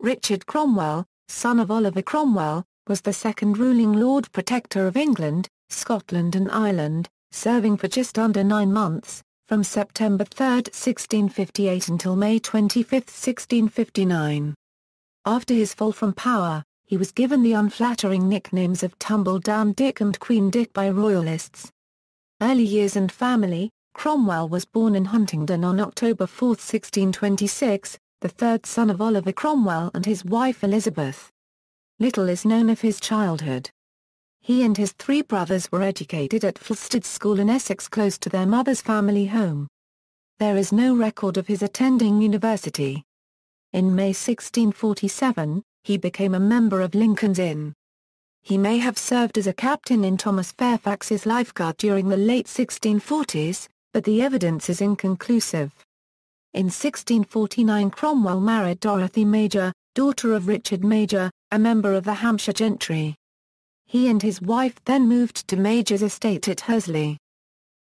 Richard Cromwell, son of Oliver Cromwell, was the second ruling Lord Protector of England, Scotland and Ireland, serving for just under 9 months, from September 3, 1658 until May 25, 1659. After his fall from power, he was given the unflattering nicknames of Tumbledown Dick and Queen Dick by Royalists. Early years and family. Cromwell was born in Huntingdon on October 4, 1626, the third son of Oliver Cromwell and his wife Elizabeth. Little is known of his childhood. He and his 3 brothers were educated at Fulstead School in Essex close to their mother's family home. There is no record of his attending university. In May 1647, he became a member of Lincoln's Inn. He may have served as a captain in Thomas Fairfax's lifeguard during the late 1640s, but the evidence is inconclusive. In 1649 Cromwell married Dorothy Major, daughter of Richard Major, a member of the Hampshire gentry. He and his wife then moved to Major's estate at Hursley.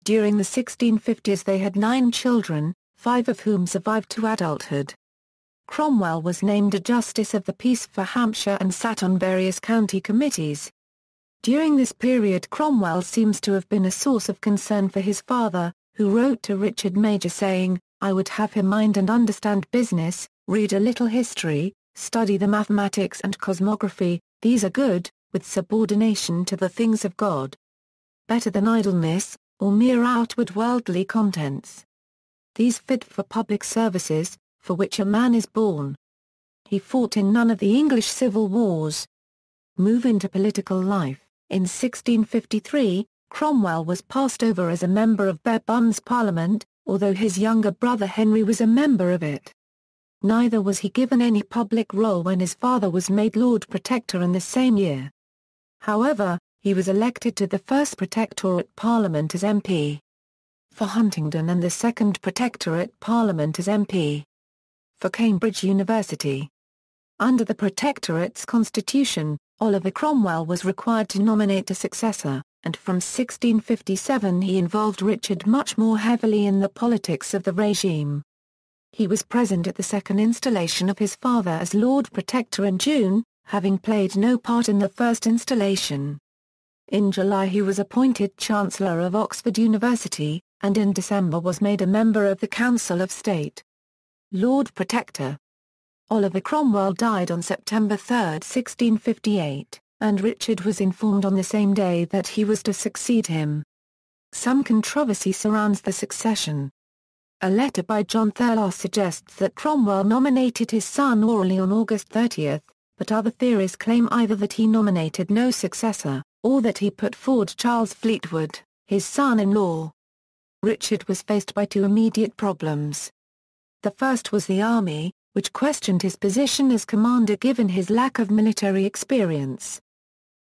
During the 1650s they had 9 children, 5 of whom survived to adulthood. Cromwell was named a Justice of the Peace for Hampshire and sat on various county committees. During this period Cromwell seems to have been a source of concern for his father, who wrote to Richard Major saying, "I would have him mind and understand business, read a little history, study the mathematics and cosmography, these are good, with subordination to the things of God. Better than idleness, or mere outward worldly contents. These fit for public services, for which a man is born." He fought in none of the English civil wars. Move into political life. In 1653, Cromwell was passed over as a member of Bourbon's Parliament, although his younger brother Henry was a member of it. Neither was he given any public role when his father was made Lord Protector in the same year. However, he was elected to the first Protectorate Parliament as MP for Huntingdon and the second Protectorate Parliament as MP for Cambridge University. Under the Protectorate's constitution, Oliver Cromwell was required to nominate a successor, and from 1657 he involved Richard much more heavily in the politics of the regime. He was present at the second installation of his father as Lord Protector in June, having played no part in the first installation. In July he was appointed Chancellor of Oxford University, and in December was made a member of the Council of State. Lord Protector Oliver Cromwell died on September 3, 1658, and Richard was informed on the same day that he was to succeed him. Some controversy surrounds the succession. A letter by John Thurlow suggests that Cromwell nominated his son orally on August 30, but other theories claim either that he nominated no successor, or that he put forward Charles Fleetwood, his son-in-law. Richard was faced by 2 immediate problems. The first was the army, which questioned his position as commander given his lack of military experience.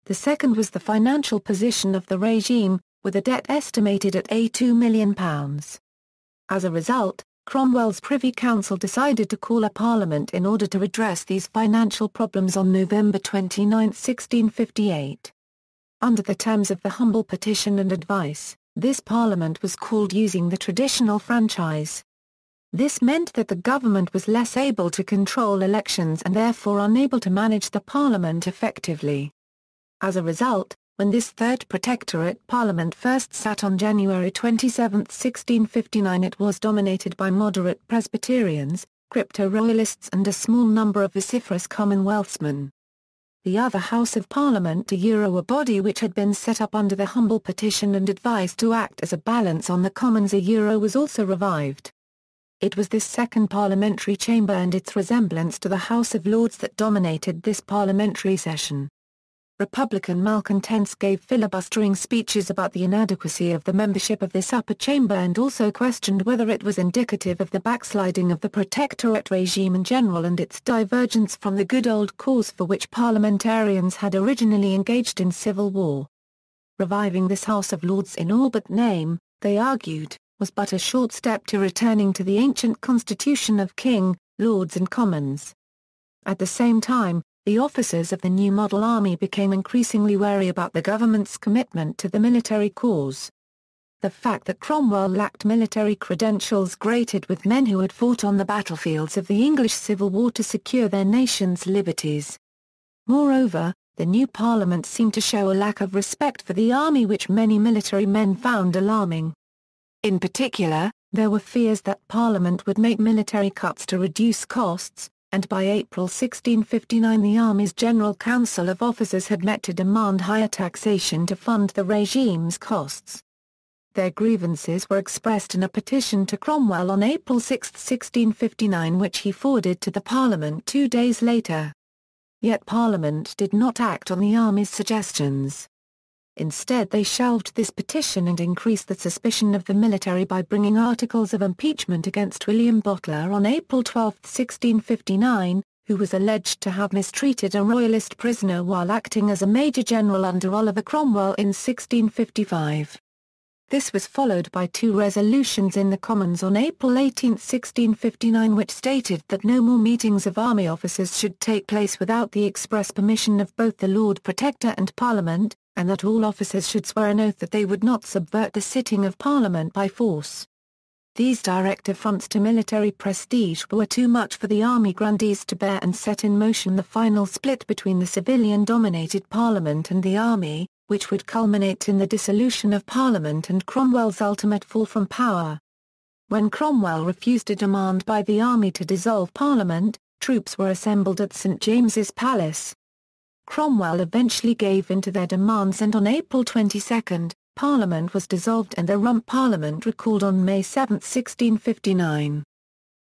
The second was the financial position of the regime, with a debt estimated at £2 million. As a result, Cromwell's Privy Council decided to call a parliament in order to address these financial problems on November 29, 1658. Under the terms of the humble petition and advice, this parliament was called using the traditional franchise. This meant that the government was less able to control elections and therefore unable to manage the parliament effectively. As a result, when this Third Protectorate Parliament first sat on January 27, 1659, it was dominated by moderate Presbyterians, crypto-Royalists and a small number of vociferous Commonwealthmen. The other House of Parliament, a body which had been set up under the humble petition and advised to act as a balance on the Commons, was also revived. It was this second parliamentary chamber and its resemblance to the House of Lords that dominated this parliamentary session. Republican malcontents gave filibustering speeches about the inadequacy of the membership of this upper chamber and also questioned whether it was indicative of the backsliding of the Protectorate regime in general and its divergence from the good old cause for which parliamentarians had originally engaged in civil war. Reviving this House of Lords in all but name, they argued, was but a short step to returning to the ancient constitution of King, Lords and Commons. At the same time, the officers of the new model army became increasingly wary about the government's commitment to the military cause. the fact that Cromwell lacked military credentials grated with men who had fought on the battlefields of the English Civil War to secure their nation's liberties. Moreover, the new Parliament seemed to show a lack of respect for the army which many military men found alarming. In particular, there were fears that Parliament would make military cuts to reduce costs, and by April 1659 the Army's General Council of Officers had met to demand higher taxation to fund the regime's costs. Their grievances were expressed in a petition to Cromwell on April 6, 1659, which he forwarded to the Parliament 2 days later. Yet Parliament did not act on the Army's suggestions. Instead they shelved this petition and increased the suspicion of the military by bringing articles of impeachment against William Boteler on April 12, 1659, who was alleged to have mistreated a Royalist prisoner while acting as a Major General under Oliver Cromwell in 1655. This was followed by 2 resolutions in the Commons on April 18, 1659, which stated that no more meetings of army officers should take place without the express permission of both the Lord Protector and Parliament, and that all officers should swear an oath that they would not subvert the sitting of Parliament by force. These direct affronts to military prestige were too much for the army grandees to bear and set in motion the final split between the civilian-dominated Parliament and the army, which would culminate in the dissolution of Parliament and Cromwell's ultimate fall from power. When Cromwell refused a demand by the army to dissolve Parliament, troops were assembled at St James's Palace. Cromwell eventually gave in to their demands and on April 22, Parliament was dissolved and the Rump Parliament recalled on May 7, 1659.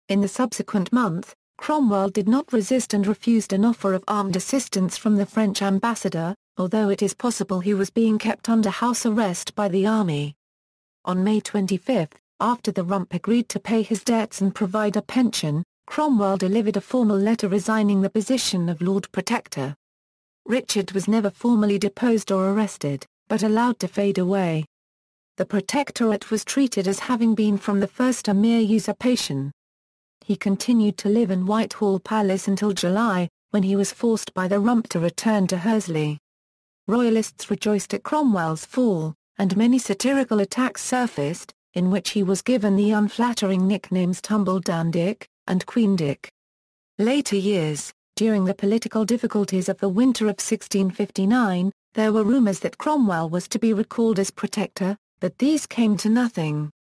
In the subsequent month, Cromwell did not resist and refused an offer of armed assistance from the French ambassador, although it is possible he was being kept under house arrest by the army. On May 25, after the Rump agreed to pay his debts and provide a pension, Cromwell delivered a formal letter resigning the position of Lord Protector. Richard was never formally deposed or arrested, but allowed to fade away. The Protectorate was treated as having been from the first a mere usurpation. He continued to live in Whitehall Palace until July, when he was forced by the Rump to return to Hursley. Royalists rejoiced at Cromwell's fall, and many satirical attacks surfaced, in which he was given the unflattering nicknames Tumbledown Dick and Queen Dick. Later years, during the political difficulties of the winter of 1659, there were rumours that Cromwell was to be recalled as Protector, but these came to nothing.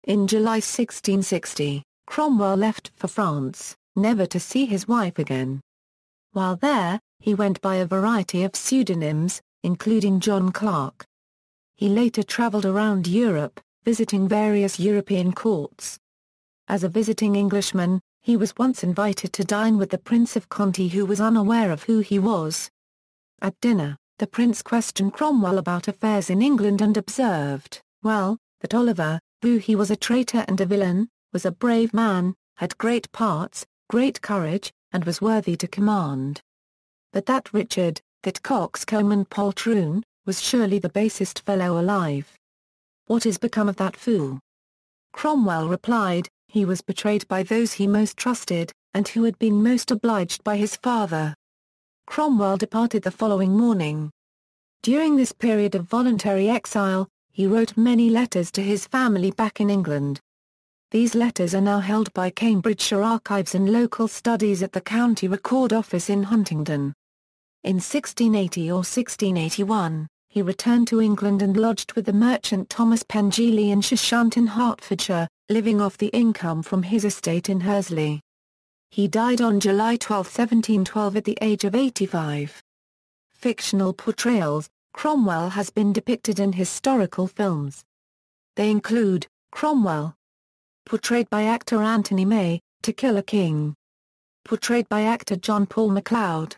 In July 1660, Cromwell left for France, never to see his wife again. While there, he went by a variety of pseudonyms, including John Clark. He later travelled around Europe, visiting various European courts. As a visiting Englishman, he was once invited to dine with the Prince of Conti, who was unaware of who he was. At dinner, the Prince questioned Cromwell about affairs in England and observed, well, that Oliver, who he was a traitor and a villain, was a brave man, had great parts, great courage, and was worthy to command. But that Richard, that coxcomb and poltroon, was surely the basest fellow alive. What is become of that fool? Cromwell replied, he was betrayed by those he most trusted, and who had been most obliged by his father. Cromwell departed the following morning. During this period of voluntary exile, he wrote many letters to his family back in England. These letters are now held by Cambridgeshire Archives and Local Studies at the County Record Office in Huntingdon. In 1680 or 1681, he returned to England and lodged with the merchant Thomas Pengeely in Sheshunt in Hertfordshire, living off the income from his estate in Hursley. He died on July 12, 1712 at the age of 85. Fictional portrayals. Cromwell has been depicted in historical films. They include, Cromwell, portrayed by actor Anthony May, To Kill a King. Portrayed by actor John Paul MacLeod.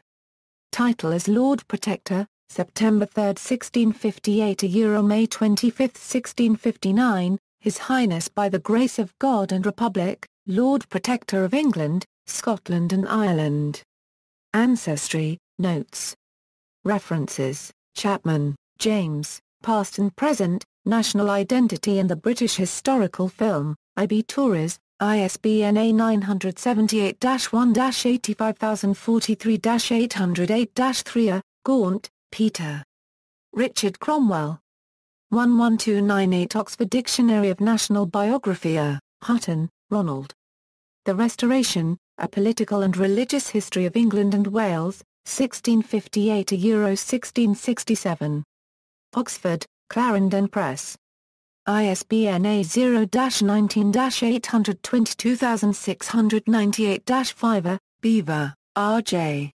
Title as Lord Protector, September 3, 1658 to May 25, 1659, His Highness by the Grace of God and Republic, Lord Protector of England, Scotland and Ireland. Ancestry, Notes. References, Chapman, James, Past and Present, National Identity and the British Historical Film, I.B. Torres, ISBN A978-1-85043-808-3 Gaunt, Peter. Richard Cromwell. 11298 Oxford Dictionary of National Biography. Hutton, Ronald. The Restoration, A Political and Religious History of England and Wales, 1658–1667. Oxford, Clarendon Press. ISBN A0-19-822698-5. Beaver, R.J.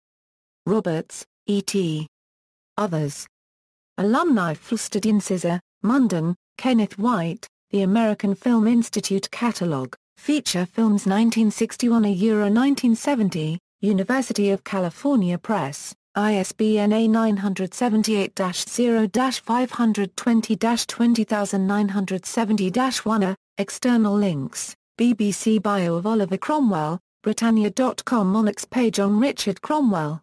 Roberts, E.T. Others. Alumni Flustadian Munden, Kenneth White, The American Film Institute Catalogue, Feature Films 1961–1970, University of California Press, ISBN A978-0-520-20970-1. External links, BBC Bio of Oliver Cromwell, Britannia.com. Monarchs page on Richard Cromwell.